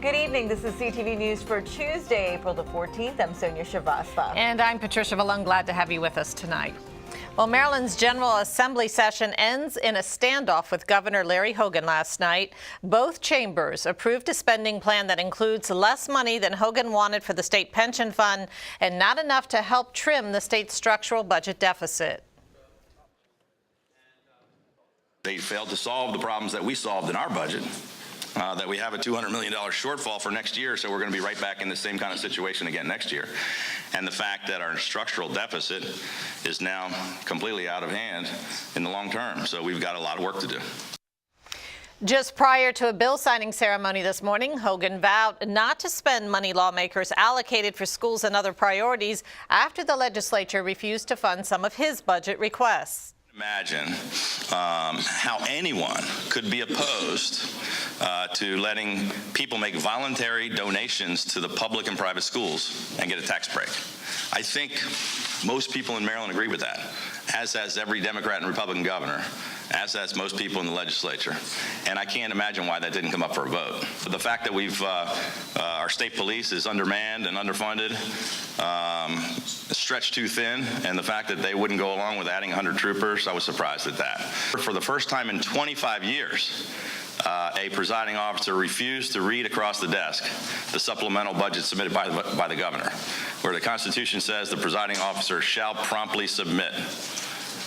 Good evening. This is CTV News for Tuesday, April the 14th. I'm Sonia Shrivastava. And I'm Patricia VILLONE. Glad to have you with us tonight. Well, Maryland's General Assembly session ends in a standoff with Governor Larry Hogan last night. Both chambers approved a spending plan that includes less money than Hogan wanted for the state pension fund and not enough to help trim the state's structural budget deficit. They failed to solve the problems that we solved in our budget, that we have a $200 million shortfall for next year, so we're going to be right back in the same kind of situation again next year. And the fact that our structural deficit is now completely out of hand in the long term, so we've got a lot of work to do. Just prior to a bill signing ceremony this morning, Hogan vowed not to spend money lawmakers allocated for schools and other priorities after the legislature refused to fund some of his budget requests. Imagine how anyone could be opposed to letting people make voluntary donations to the public and private schools and get a tax break. I think most people in Maryland agree with that, as has every Democrat and Republican governor, as has most people in the legislature. And I can't imagine why that didn't come up for a vote. But the fact that our state police is undermanned and underfunded, stretched too thin, and the fact that they wouldn't go along with adding 100 troopers, I was surprised at that. For the first time in 25 years, a presiding officer refused to read across the desk the supplemental budget submitted by the governor, where the Constitution says the presiding officer shall promptly submit,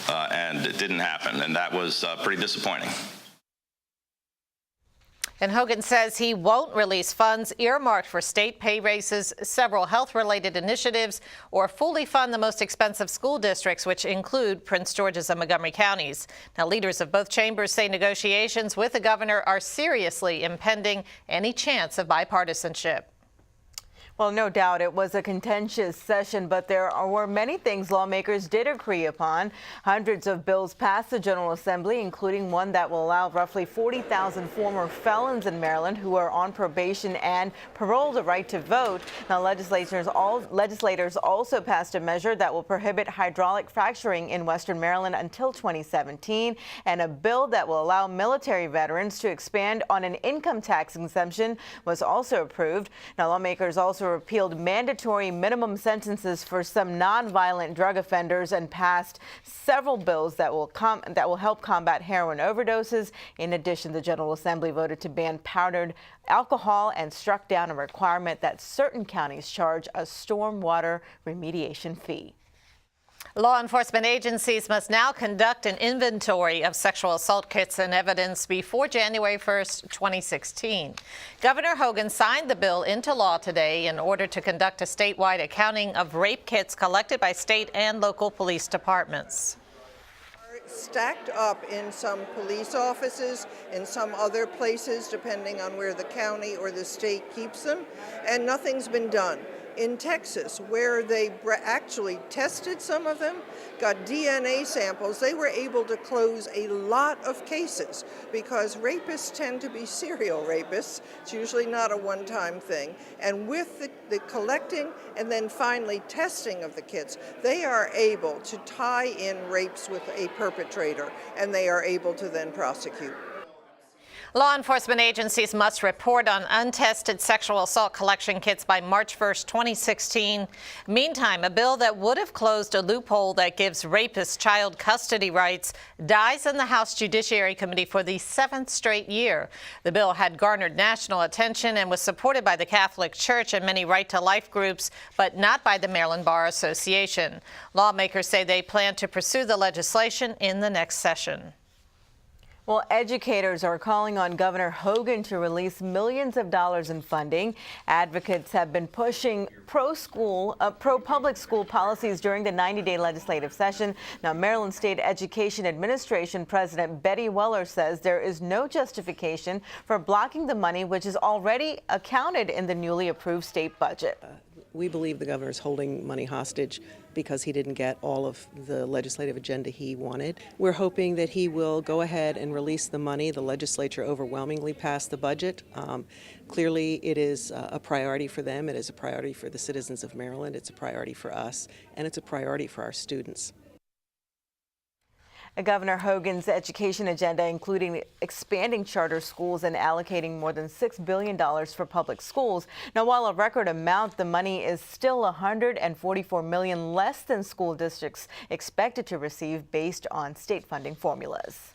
and it didn't happen, and that was pretty disappointing. And Hogan says he won't release funds earmarked for state pay raises, several health-related initiatives, or fully fund the most expensive school districts, which include Prince George's and Montgomery counties. Now, leaders of both chambers say negotiations with the governor are seriously impeding any chance of bipartisanship. Well, no doubt it was a contentious session, but there were many things lawmakers did agree upon. Hundreds of bills passed the General Assembly, including one that will allow roughly 40,000 former felons in Maryland who are on probation and parole the right to vote. Now, legislators also passed a measure that will prohibit hydraulic fracturing in Western Maryland until 2017, and a bill that will allow military veterans to expand on an income tax exemption was also approved. Now, lawmakers also repealed mandatory minimum sentences for some nonviolent drug offenders and passed several bills that will help combat heroin overdoses. In addition, the General Assembly voted to ban powdered alcohol and struck down a requirement that certain counties charge a stormwater remediation fee. Law enforcement agencies must now conduct an inventory of sexual assault kits and evidence before January 1st, 2016. Governor Hogan signed the bill into law today in order to conduct a statewide accounting of rape kits collected by state and local police departments. Stacked up in some police offices, in some other places, depending on where the county or the state keeps them, and nothing's been done. In Texas, where they actually tested some of them, got DNA samples, they were able to close a lot of cases because rapists tend to be serial rapists. It's usually not a one-time thing. And with the collecting and then finally testing of the kits, they are able to tie in rapes with a perpetrator, and they are able to then prosecute. Law enforcement agencies must report on untested sexual assault collection kits by March 1st, 2016. Meantime, a bill that would have closed a loophole that gives rapists child custody rights dies in the House Judiciary Committee for the 7th straight year. The bill had garnered national attention and was supported by the Catholic Church and many right-to-life groups, but not by the Maryland Bar Association. Lawmakers say they plan to pursue the legislation in the next session. Well, educators are calling on Governor Hogan to release millions of dollars in funding. Advocates have been pushing pro-public school policies during the 90-day legislative session. Now, Maryland State Education Administration President Betty Weller says there is no justification for blocking the money, which is already accounted in the newly approved state budget. We believe the governor is holding money hostage because he didn't get all of the legislative agenda he wanted. We're hoping that he will go ahead and release the money. The legislature overwhelmingly passed the budget. Clearly, it is a priority for them. It is a priority for the citizens of Maryland. It's a priority for us, and it's a priority for our students. Governor Hogan's education agenda, including expanding charter schools and allocating more than $6 billion for public schools. Now, while a record amount, the money is still $144 million less than school districts expected to receive based on state funding formulas.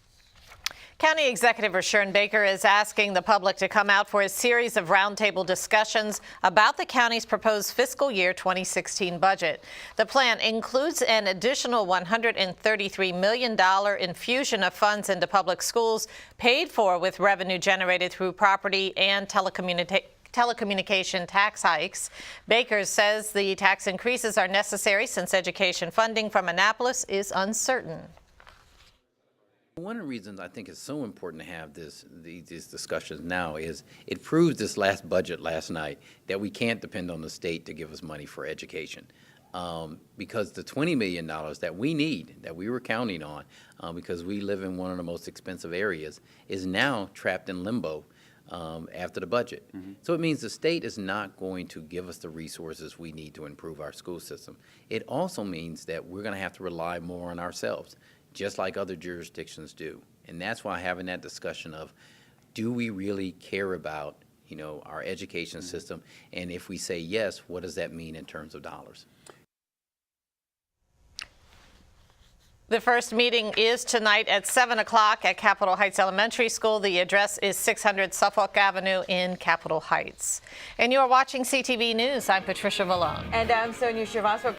County Executive RUSHERN Baker is asking the public to come out for a series of roundtable discussions about the county's proposed fiscal year 2016 budget. The plan includes an additional $133 million infusion of funds into public schools, paid for with revenue generated through property and telecommunication tax hikes. Baker says the tax increases are necessary since education funding from Annapolis is uncertain. One of the reasons I think it's so important to have these discussions now is it proves this last budget last night that we can't depend on the state to give us money for education. Because the $20 million that we need, that we were counting on, because we live in one of the most expensive areas, is now trapped in limbo after the budget. So it means the state is not going to give us the resources we need to improve our school system. It also means that we're going to have to rely more on ourselves, just like other jurisdictions do. And that's why having that discussion of, do we really care about, our education system? And if we say yes, what does that mean in terms of dollars? The first meeting is tonight at 7 o'clock at Capitol Heights Elementary School. The address is 600 Suffolk Avenue in Capitol Heights. And you are watching CTV News. I'm Patricia Villone. And I'm Sonia Srivastava.